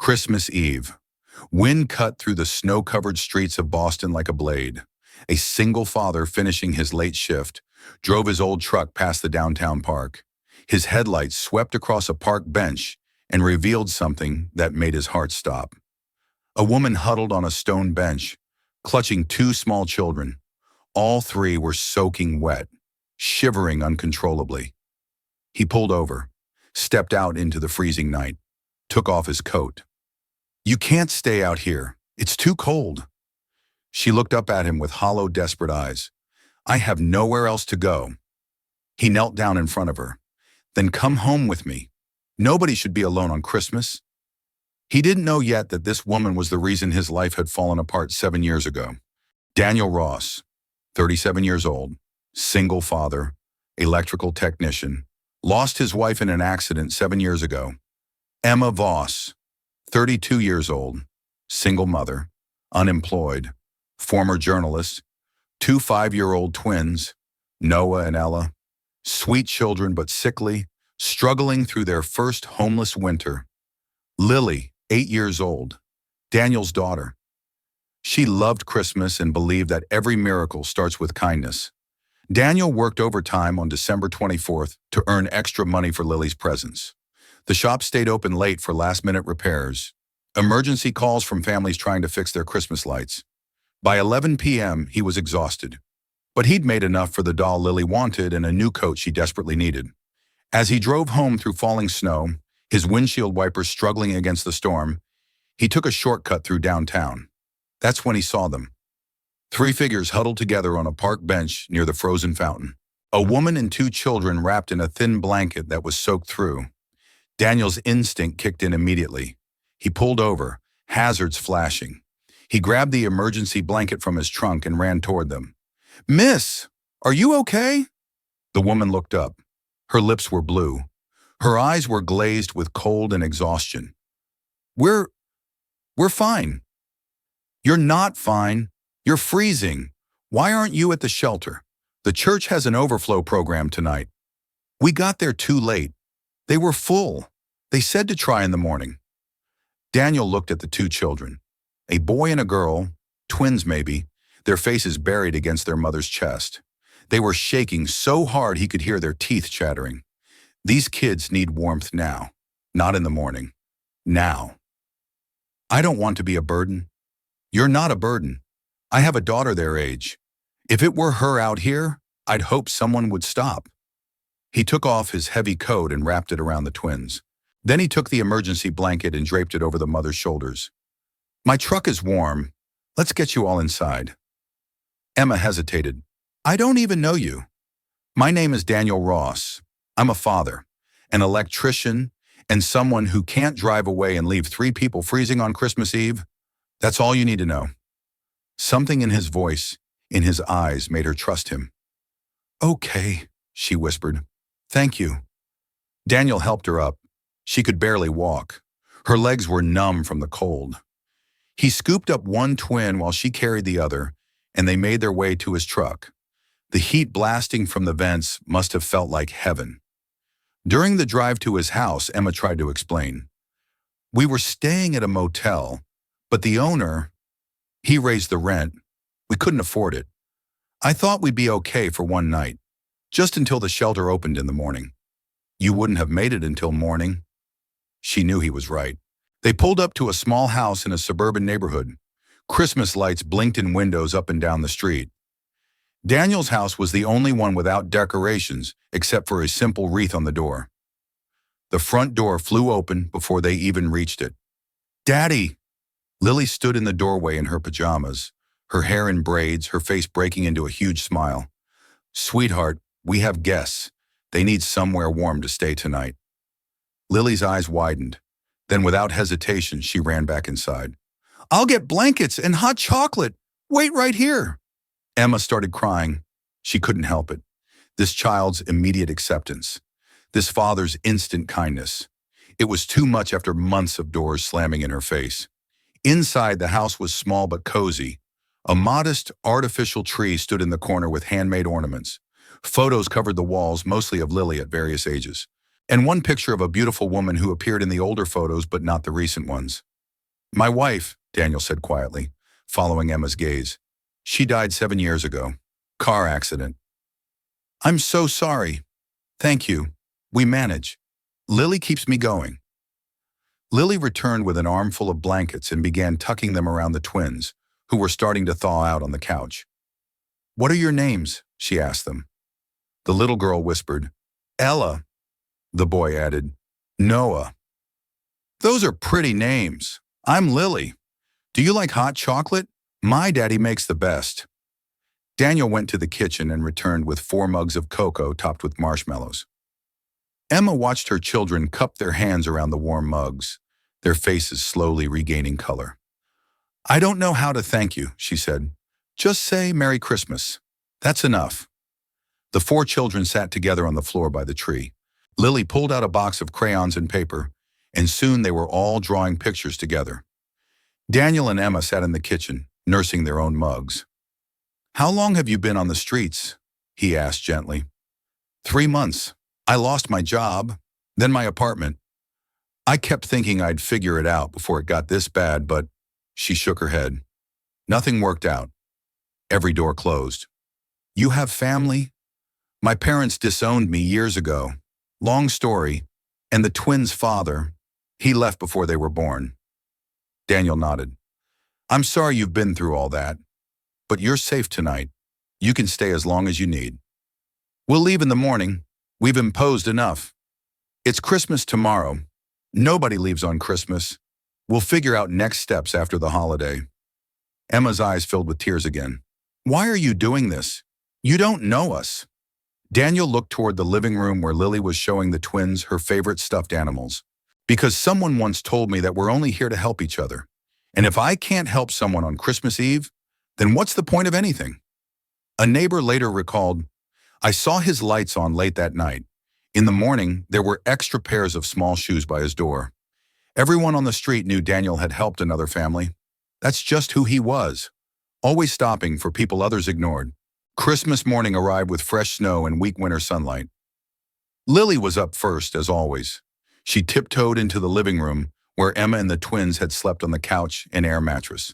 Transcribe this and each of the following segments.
Christmas Eve. Wind cut through the snow-covered streets of Boston like a blade. A single father finishing his late shift drove his old truck past the downtown park. His headlights swept across a park bench and revealed something that made his heart stop. A woman huddled on a stone bench, clutching two small children. All three were soaking wet, shivering uncontrollably. He pulled over, stepped out into the freezing night, took off his coat. "You can't stay out here. It's too cold." She looked up at him with hollow, desperate eyes. "I have nowhere else to go." He knelt down in front of her. "Then come home with me. Nobody should be alone on Christmas." He didn't know yet that this woman was the reason his life had fallen apart 7 years ago. Daniel Ross, 37 years old, single father, electrical technician, lost his wife in an accident 7 years ago. Emma Voss, 32 years old, single mother, unemployed, former journalist, two 5-year-old twins, Noah and Ella, sweet children but sickly, struggling through their first homeless winter. Lily, 8 years old, Daniel's daughter. She loved Christmas and believed that every miracle starts with kindness. Daniel worked overtime on December 24th to earn extra money for Lily's presents. The shop stayed open late for last-minute repairs, emergency calls from families trying to fix their Christmas lights. By 11 p.m., he was exhausted. But he'd made enough for the doll Lily wanted and a new coat she desperately needed. As he drove home through falling snow, his windshield wipers struggling against the storm, he took a shortcut through downtown. That's when he saw them. Three figures huddled together on a park bench near the frozen fountain. A woman and two children wrapped in a thin blanket that was soaked through. Daniel's instinct kicked in immediately. He pulled over, hazards flashing. He grabbed the emergency blanket from his trunk and ran toward them. "Miss, are you okay?" The woman looked up. Her lips were blue. Her eyes were glazed with cold and exhaustion. We're fine." "You're not fine. You're freezing. Why aren't you at the shelter? The church has an overflow program tonight." "We got there too late. They were full. They said to try in the morning." Daniel looked at the two children, a boy and a girl, twins maybe, their faces buried against their mother's chest. They were shaking so hard he could hear their teeth chattering. These kids need warmth now, not in the morning. Now. "I don't want to be a burden." "You're not a burden. I have a daughter their age. If it were her out here, I'd hope someone would stop." He took off his heavy coat and wrapped it around the twins. Then he took the emergency blanket and draped it over the mother's shoulders. "My truck is warm. Let's get you all inside." Emma hesitated. "I don't even know you." "My name is Daniel Ross. I'm a father, an electrician, and someone who can't drive away and leave 3 people freezing on Christmas Eve. That's all you need to know." Something in his voice, in his eyes, made her trust him. "Okay," she whispered. "Thank you." Daniel helped her up. She could barely walk. Her legs were numb from the cold. He scooped up one twin while she carried the other, and they made their way to his truck. The heat blasting from the vents must have felt like heaven. During the drive to his house, Emma tried to explain. "We were staying at a motel, but the owner, he raised the rent. We couldn't afford it. I thought we'd be okay for one night, just until the shelter opened in the morning." "You wouldn't have made it until morning." She knew he was right. They pulled up to a small house in a suburban neighborhood. Christmas lights blinked in windows up and down the street. Daniel's house was the only one without decorations except for a simple wreath on the door. The front door flew open before they even reached it. "Daddy!" Lily stood in the doorway in her pajamas, her hair in braids, her face breaking into a huge smile. "Sweetheart, we have guests. They need somewhere warm to stay tonight." Lily's eyes widened. Then without hesitation, she ran back inside. "I'll get blankets and hot chocolate. Wait right here." Emma started crying. She couldn't help it. This child's immediate acceptance. This father's instant kindness. It was too much after months of doors slamming in her face. Inside, the house was small but cozy. A modest, artificial tree stood in the corner with handmade ornaments. Photos covered the walls, mostly of Lily at various ages, and one picture of a beautiful woman who appeared in the older photos but not the recent ones. My wife, Daniel said quietly, following Emma's gaze. She died 7 years ago. Car accident. I'm so sorry. Thank you. We manage. Lily keeps me going. Lily returned with an armful of blankets and began tucking them around the twins, who were starting to thaw out on the couch. What are your names? She asked them. The little girl whispered, Ella. The boy added, Noah. Those are pretty names. I'm Lily. Do you like hot chocolate? My daddy makes the best. Daniel went to the kitchen and returned with 4 mugs of cocoa topped with marshmallows. Emma watched her children cup their hands around the warm mugs, their faces slowly regaining color. I don't know how to thank you, she said. Just say Merry Christmas. That's enough. The 4 children sat together on the floor by the tree. Lily pulled out a box of crayons and paper, and soon they were all drawing pictures together. Daniel and Emma sat in the kitchen, nursing their own mugs. How long have you been on the streets? He asked gently. 3 months. I lost my job, then my apartment. I kept thinking I'd figure it out before it got this bad, but she shook her head. Nothing worked out. Every door closed. You have family? My parents disowned me years ago. Long story. And the twins' father, he left before they were born. Daniel nodded. I'm sorry you've been through all that, but you're safe tonight. You can stay as long as you need. We'll leave in the morning. We've imposed enough. It's Christmas tomorrow. Nobody leaves on Christmas. We'll figure out next steps after the holiday. Emma's eyes filled with tears again. Why are you doing this? You don't know us. Daniel looked toward the living room where Lily was showing the twins her favorite stuffed animals. Because someone once told me that we're only here to help each other. And if I can't help someone on Christmas Eve, then what's the point of anything? A neighbor later recalled, I saw his lights on late that night. In the morning, there were extra pairs of small shoes by his door. Everyone on the street knew Daniel had helped another family. That's just who he was, always stopping for people others ignored. Christmas morning arrived with fresh snow and weak winter sunlight. Lily was up first, as always. She tiptoed into the living room, where Emma and the twins had slept on the couch and air mattress.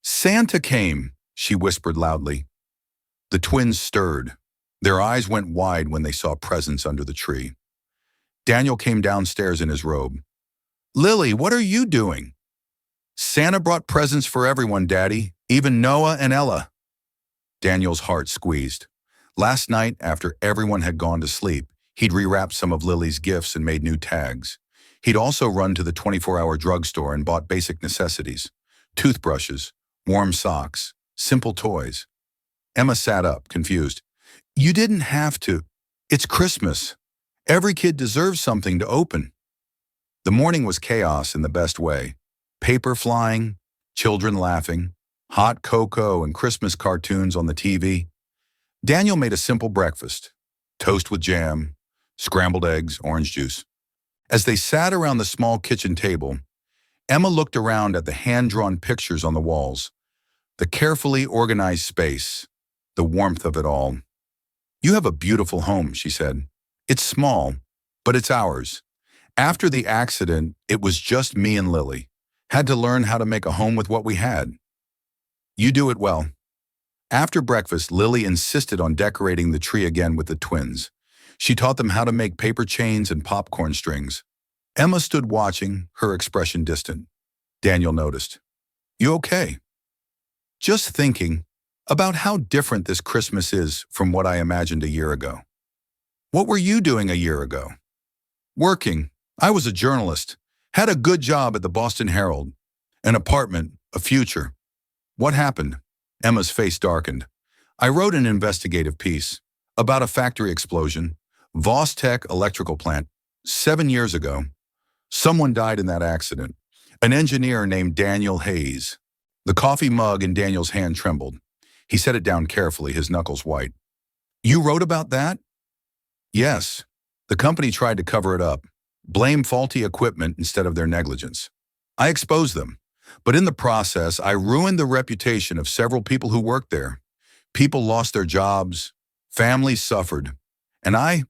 Santa came, she whispered loudly. The twins stirred. Their eyes went wide when they saw presents under the tree. Daniel came downstairs in his robe. Lily, what are you doing? Santa brought presents for everyone, Daddy, even Noah and Ella. Daniel's heart squeezed. Last night, after everyone had gone to sleep, he'd rewrapped some of Lily's gifts and made new tags. He'd also run to the 24-hour drugstore and bought basic necessities. Toothbrushes, warm socks, simple toys. Emma sat up, confused. You didn't have to. It's Christmas. Every kid deserves something to open. The morning was chaos in the best way. Paper flying, children laughing, hot cocoa and Christmas cartoons on the TV. Daniel made a simple breakfast. Toast with jam, scrambled eggs, orange juice. As they sat around the small kitchen table, Emma looked around at the hand-drawn pictures on the walls, the carefully organized space, the warmth of it all. You have a beautiful home, she said. It's small, but it's ours. After the accident, it was just me and Lily. Had to learn how to make a home with what we had. You do it well. After breakfast, Lily insisted on decorating the tree again with the twins. She taught them how to make paper chains and popcorn strings. Emma stood watching, her expression distant. Daniel noticed. You okay? Just thinking about how different this Christmas is from what I imagined a year ago. What were you doing a year ago? Working. I was a journalist. Had a good job at the Boston Herald. An apartment, a future. What happened? Emma's face darkened. I wrote an investigative piece about a factory explosion, Vostech electrical plant, 7 years ago. Someone died in that accident. An engineer named Daniel Hayes. The coffee mug in Daniel's hand trembled. He set it down carefully, his knuckles white. You wrote about that? Yes. The company tried to cover it up, blame faulty equipment instead of their negligence. I exposed them, but in the process, I ruined the reputation of several people who worked there. People lost their jobs, families suffered, and I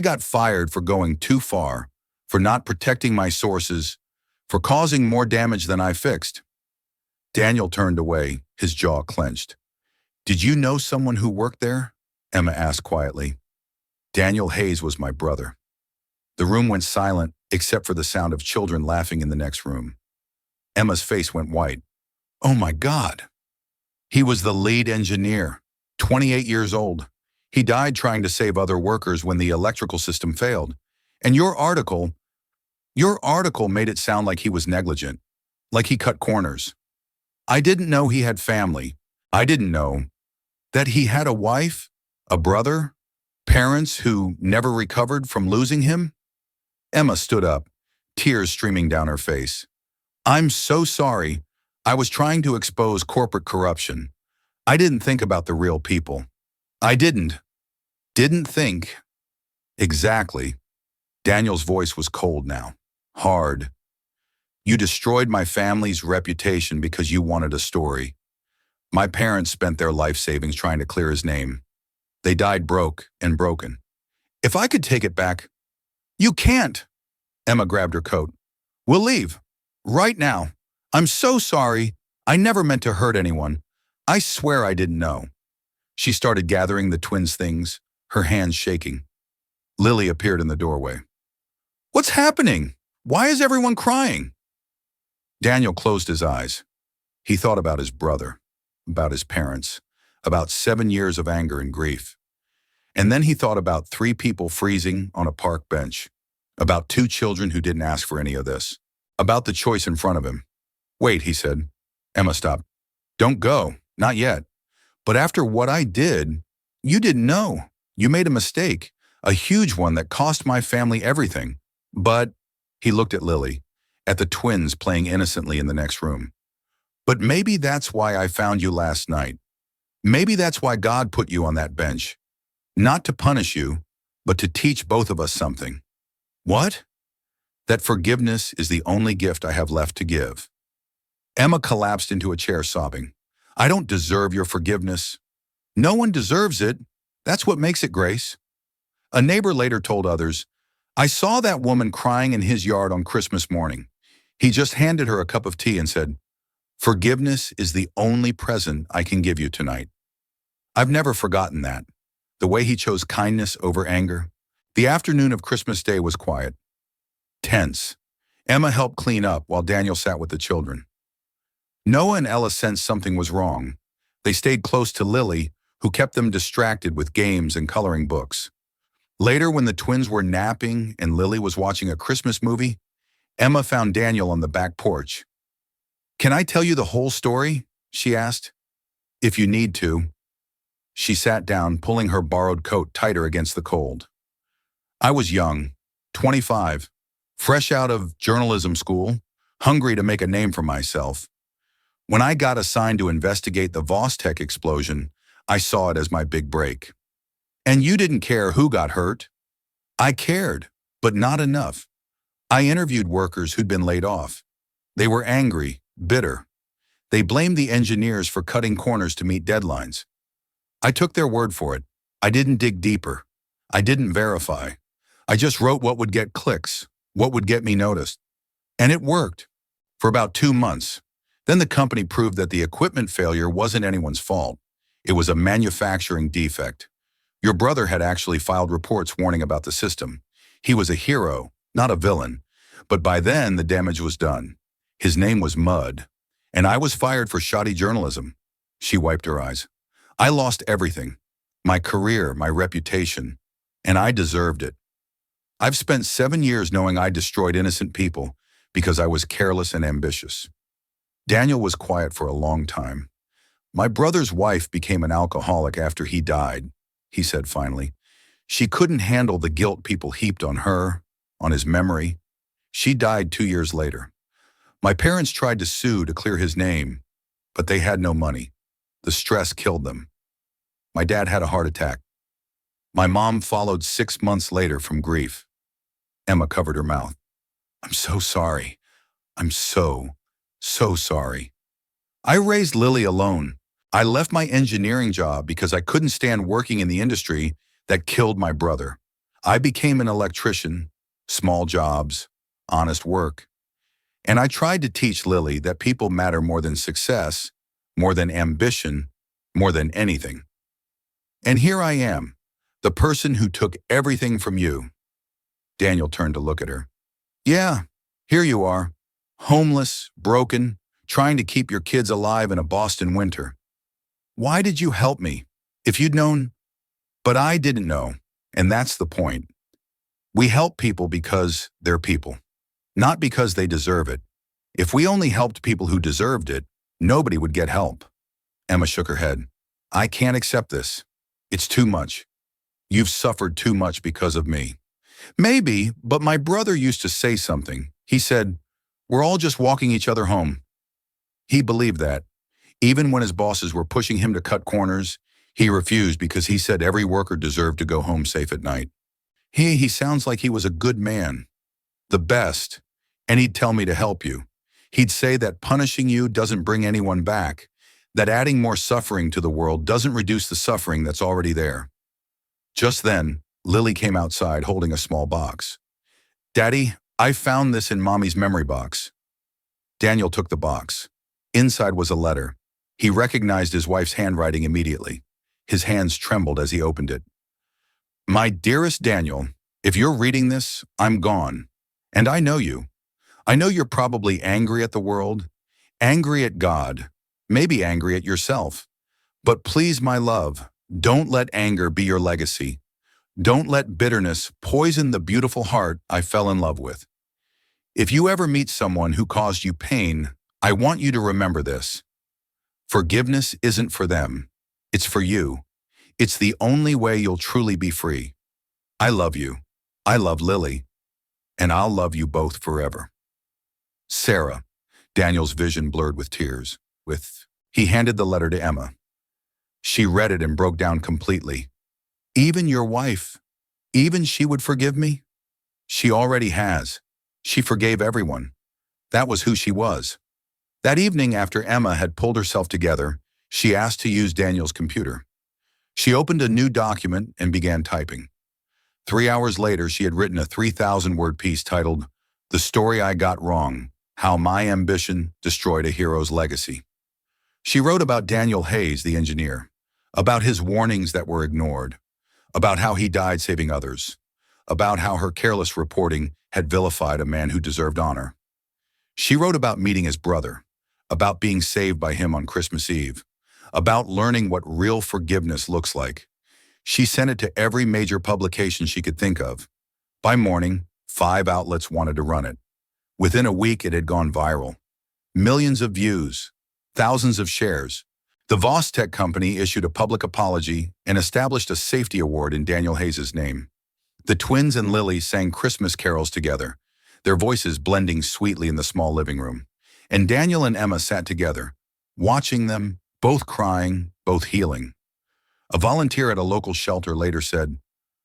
got fired for going too far, for not protecting my sources, for causing more damage than I fixed. Daniel turned away, his jaw clenched. Did you know someone who worked there? Emma asked quietly. Daniel Hayes was my brother. The room went silent, except for the sound of children laughing in the next room. Emma's face went white. Oh my God! He was the lead engineer, 28 years old. He died trying to save other workers when the electrical system failed. And your article made it sound like he was negligent, like he cut corners. I didn't know he had family. I didn't know that he had a wife, a brother, parents who never recovered from losing him. Emma stood up, tears streaming down her face. I'm so sorry. I was trying to expose corporate corruption. I didn't think about the real people. I didn't think. Exactly. Daniel's voice was cold now, hard. You destroyed my family's reputation because you wanted a story. My parents spent their life savings trying to clear his name. They died broke and broken. If I could take it back. You can't. Emma grabbed her coat. We'll leave. Right now. I'm so sorry. I never meant to hurt anyone. I swear I didn't know. She started gathering the twins' things, her hands shaking. Lily appeared in the doorway. What's happening? Why is everyone crying? Daniel closed his eyes. He thought about his brother, about his parents, about 7 years of anger and grief. And then he thought about 3 people freezing on a park bench, about 2 children who didn't ask for any of this, about the choice in front of him. Wait, he said. Emma stopped. Don't go, not yet. But after what I did, you didn't know. You made a mistake, a huge one that cost my family everything. But, he looked at Lily, at the twins playing innocently in the next room. But maybe that's why I found you last night. Maybe that's why God put you on that bench. Not to punish you, but to teach both of us something. What? That forgiveness is the only gift I have left to give. Emma collapsed into a chair sobbing. I don't deserve your forgiveness. No one deserves it. That's what makes it grace. A neighbor later told others, I saw that woman crying in his yard on Christmas morning. He just handed her a cup of tea and said, forgiveness is the only present I can give you tonight. I've never forgotten that. The way he chose kindness over anger. The afternoon of Christmas Day was quiet. Tense. Emma helped clean up while Daniel sat with the children. Noah and Ella sensed something was wrong. They stayed close to Lily, who kept them distracted with games and coloring books. Later, when the twins were napping and Lily was watching a Christmas movie, Emma found Daniel on the back porch. Can I tell you the whole story? She asked. If you need to. She sat down, pulling her borrowed coat tighter against the cold. I was young, 25, fresh out of journalism school, hungry to make a name for myself. When I got assigned to investigate the Vostek explosion, I saw it as my big break. And you didn't care who got hurt. I cared, but not enough. I interviewed workers who'd been laid off. They were angry, bitter. They blamed the engineers for cutting corners to meet deadlines. I took their word for it. I didn't dig deeper. I didn't verify. I just wrote what would get clicks, what would get me noticed. And it worked. For about 2 months. Then the company proved that the equipment failure wasn't anyone's fault. It was a manufacturing defect. Your brother had actually filed reports warning about the system. He was a hero, not a villain. But by then, the damage was done. His name was Mud. And I was fired for shoddy journalism. She wiped her eyes. I lost everything. My career, my reputation. And I deserved it. I've spent 7 years knowing I destroyed innocent people because I was careless and ambitious. Daniel was quiet for a long time. My brother's wife became an alcoholic after he died, he said finally. She couldn't handle the guilt people heaped on her, on his memory. She died 2 years later. My parents tried to sue to clear his name, but they had no money. The stress killed them. My dad had a heart attack. My mom followed 6 months later from grief. Emma covered her mouth. I'm so sorry. I'm so sorry. I raised Lily alone. I left my engineering job because I couldn't stand working in the industry that killed my brother. I became an electrician, small jobs, honest work. And I tried to teach Lily that people matter more than success, more than ambition, more than anything. And here I am, the person who took everything from you. Daniel turned to look at her. Yeah, here you are, homeless, broken, trying to keep your kids alive in a Boston winter. Why did you help me? If you'd known. But I didn't know, and that's the point. We help people because they're people, not because they deserve it. If we only helped people who deserved it, nobody would get help. Emma shook her head. I can't accept this. It's too much. You've suffered too much because of me. Maybe, but my brother used to say something. He said, we're all just walking each other home. He believed that. Even when his bosses were pushing him to cut corners, he refused because he said every worker deserved to go home safe at night. He sounds like he was a good man, the best, and he'd tell me to help you. He'd say that punishing you doesn't bring anyone back, that adding more suffering to the world doesn't reduce the suffering that's already there. Just then, Lily came outside holding a small box. Daddy, I found this in Mommy's memory box. Daniel took the box. Inside was a letter. He recognized his wife's handwriting immediately. His hands trembled as he opened it. My dearest Daniel, if you're reading this, I'm gone. And I know you. I know you're probably angry at the world, angry at God, maybe angry at yourself. But please, my love, don't let anger be your legacy. Don't let bitterness poison the beautiful heart I fell in love with. If you ever meet someone who caused you pain, I want you to remember this. Forgiveness isn't for them. It's for you. It's the only way you'll truly be free. I love you. I love Lily. And I'll love you both forever. Sarah. Daniel's vision blurred with tears. He handed the letter to Emma. She read it and broke down completely. Even your wife, even she would forgive me? She already has. She forgave everyone. That was who she was. That evening, after Emma had pulled herself together, she asked to use Daniel's computer. She opened a new document and began typing. 3 hours later, she had written a 3,000-word piece titled, The Story I Got Wrong, How My Ambition Destroyed a Hero's Legacy. She wrote about Daniel Hayes, the engineer, about his warnings that were ignored, about how he died saving others, about how her careless reporting had vilified a man who deserved honor. She wrote about meeting his brother, about being saved by him on Christmas Eve, about learning what real forgiveness looks like. She sent it to every major publication she could think of. By morning, 5 outlets wanted to run it. Within a week, it had gone viral. Millions of views, thousands of shares. The Voss Tech company issued a public apology and established a safety award in Daniel Hayes' name. The twins and Lily sang Christmas carols together, their voices blending sweetly in the small living room. And Daniel and Emma sat together, watching them, both crying, both healing. A volunteer at a local shelter later said,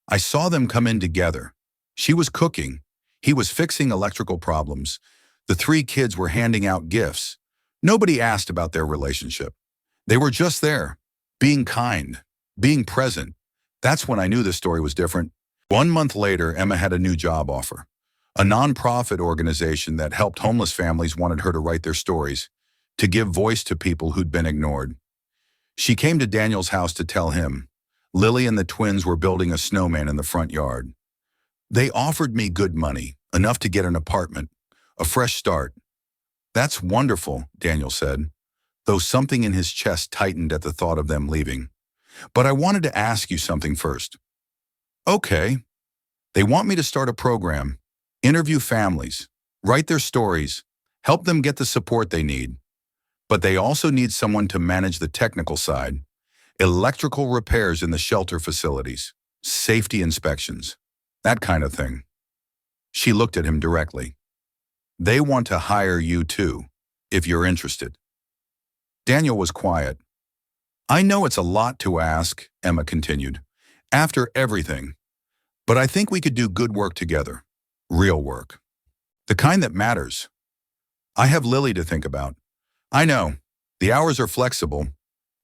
I saw them come in together. She was cooking. He was fixing electrical problems. The 3 kids were handing out gifts. Nobody asked about their relationship. They were just there, being kind, being present. That's when I knew this story was different. 1 month later, Emma had a new job offer. A nonprofit organization that helped homeless families wanted her to write their stories, to give voice to people who'd been ignored. She came to Daniel's house to tell him. Lily and the twins were building a snowman in the front yard. They offered me good money, enough to get an apartment, a fresh start. That's wonderful, Daniel said, though something in his chest tightened at the thought of them leaving. But I wanted to ask you something first. Okay. They want me to start a program, interview families, write their stories, help them get the support they need. But they also need someone to manage the technical side, electrical repairs in the shelter facilities, safety inspections, that kind of thing. She looked at him directly. They want to hire you too, if you're interested. Daniel was quiet. I know it's a lot to ask, Emma continued, after everything. But I think we could do good work together, real work. The kind that matters. I have Lily to think about. I know, the hours are flexible.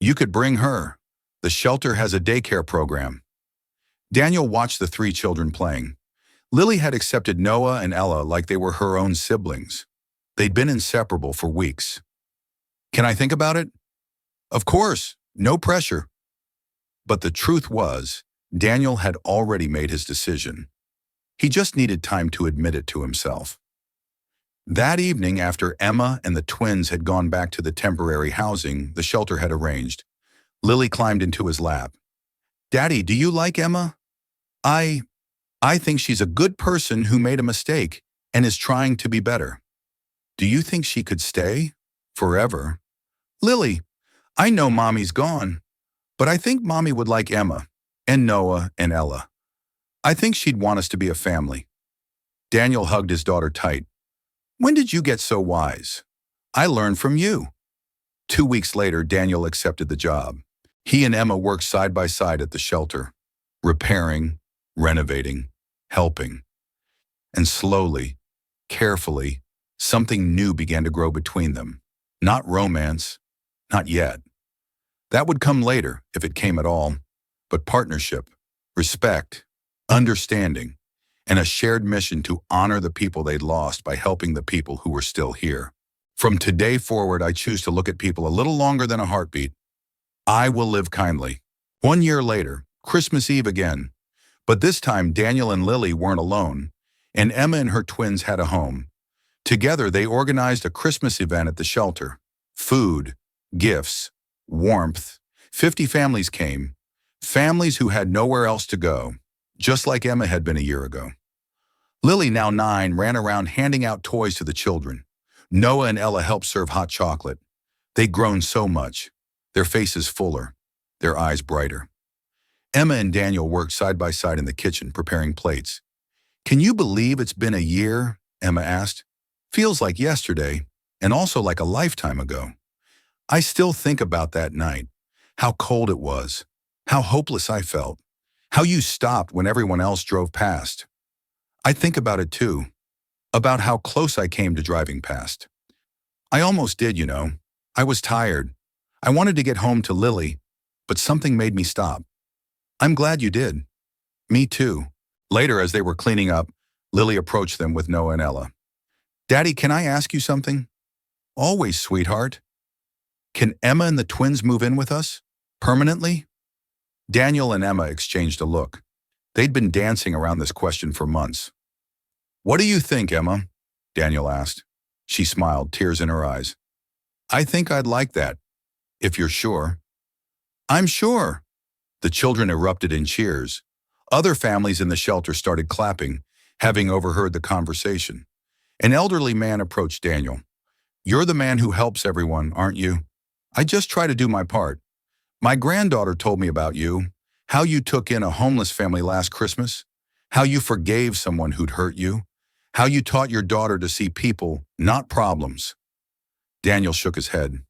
You could bring her. The shelter has a daycare program. Daniel watched the 3 children playing. Lily had accepted Noah and Ella like they were her own siblings. They'd been inseparable for weeks. Can I think about it? Of course, no pressure. But the truth was, Daniel had already made his decision. He just needed time to admit it to himself. That evening, after Emma and the twins had gone back to the temporary housing the shelter had arranged, Lily climbed into his lap. "Daddy, do you like Emma?" I think she's a good person who made a mistake and is trying to be better." "Do you think she could stay? Forever?" "Lily, I know Mommy's gone, but I think Mommy would like Emma, and Noah and Ella. I think she'd want us to be a family." Daniel hugged his daughter tight. "When did you get so wise? I learned from you." 2 weeks later, Daniel accepted the job. He and Emma worked side by side at the shelter, repairing, renovating, helping. And slowly, carefully, something new began to grow between them. Not romance, not yet. That would come later, if it came at all, but partnership, respect, understanding, and a shared mission to honor the people they'd lost by helping the people who were still here. From today forward, I choose to look at people a little longer than a heartbeat. I will live kindly. 1 year later, Christmas Eve again. But this time, Daniel and Lily weren't alone, and Emma and her twins had a home. Together, they organized a Christmas event at the shelter. Food, gifts, warmth. 50 families came. Families who had nowhere else to go, just like Emma had been a year ago. Lily, now 9, ran around handing out toys to the children. Noah and Ella helped serve hot chocolate. They'd grown so much, their faces fuller, their eyes brighter. Emma and Daniel worked side by side in the kitchen, preparing plates. "Can you believe it's been a year?" Emma asked. "Feels like yesterday, and also like a lifetime ago. I still think about that night, how cold it was, how hopeless I felt, how you stopped when everyone else drove past. I think about it too, about how close I came to driving past. I almost did, you know. I was tired. I wanted to get home to Lily, but something made me stop. I'm glad you did." "Me too." Later, as they were cleaning up, Lily approached them with Noah and Ella. "Daddy, can I ask you something?" "Always, sweetheart." "Can Emma and the twins move in with us? Permanently?" Daniel and Emma exchanged a look. They'd been dancing around this question for months. "What do you think, Emma?" Daniel asked. She smiled, tears in her eyes. "I think I'd like that, if you're sure." "I'm sure." The children erupted in cheers. Other families in the shelter started clapping, having overheard the conversation. An elderly man approached Daniel. "You're the man who helps everyone, aren't you?" "I just try to do my part. My granddaughter told me about you, how you took in a homeless family last Christmas, how you forgave someone who'd hurt you, how you taught your daughter to see people, not problems." Daniel shook his head.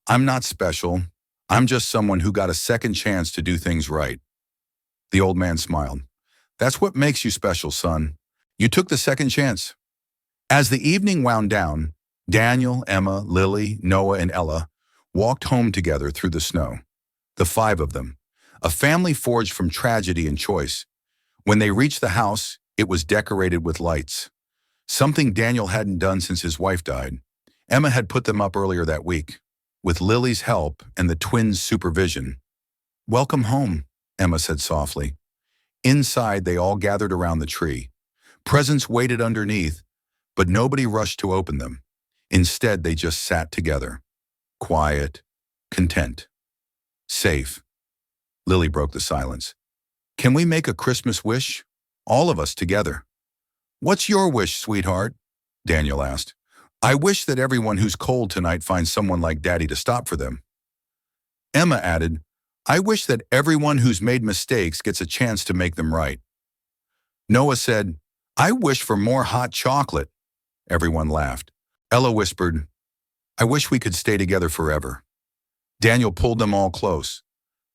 "I'm not special. I'm just someone who got a second chance to do things right." The old man smiled. "That's what makes you special, son. You took the second chance." As the evening wound down, Daniel, Emma, Lily, Noah, and Ella walked home together through the snow. The 5 of them, a family forged from tragedy and choice. When they reached the house, it was decorated with lights, something Daniel hadn't done since his wife died. Emma had put them up earlier that week, with Lily's help and the twins' supervision. "Welcome home," Emma said softly. Inside, they all gathered around the tree. Presents waited underneath, but nobody rushed to open them. Instead, they just sat together, quiet, content, safe. Lily broke the silence. "Can we make a Christmas wish? All of us together." "What's your wish, sweetheart?" Daniel asked. "I wish that everyone who's cold tonight finds someone like Daddy to stop for them." Emma added, "I wish that everyone who's made mistakes gets a chance to make them right." Noah said, "I wish for more hot chocolate." Everyone laughed. Ella whispered, "I wish we could stay together forever." Daniel pulled them all close.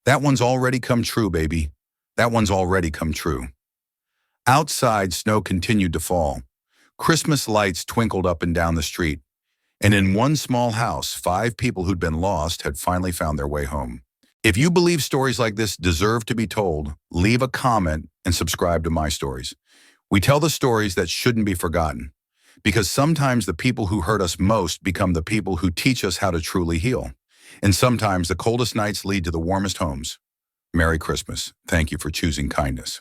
"That one's already come true, baby. That one's already come true." Outside, snow continued to fall. Christmas lights twinkled up and down the street. And in one small house, 5 people who'd been lost had finally found their way home. If you believe stories like this deserve to be told, leave a comment and subscribe to My Stories. We tell the stories that shouldn't be forgotten. Because sometimes the people who hurt us most become the people who teach us how to truly heal. And sometimes the coldest nights lead to the warmest homes. Merry Christmas. Thank you for choosing kindness.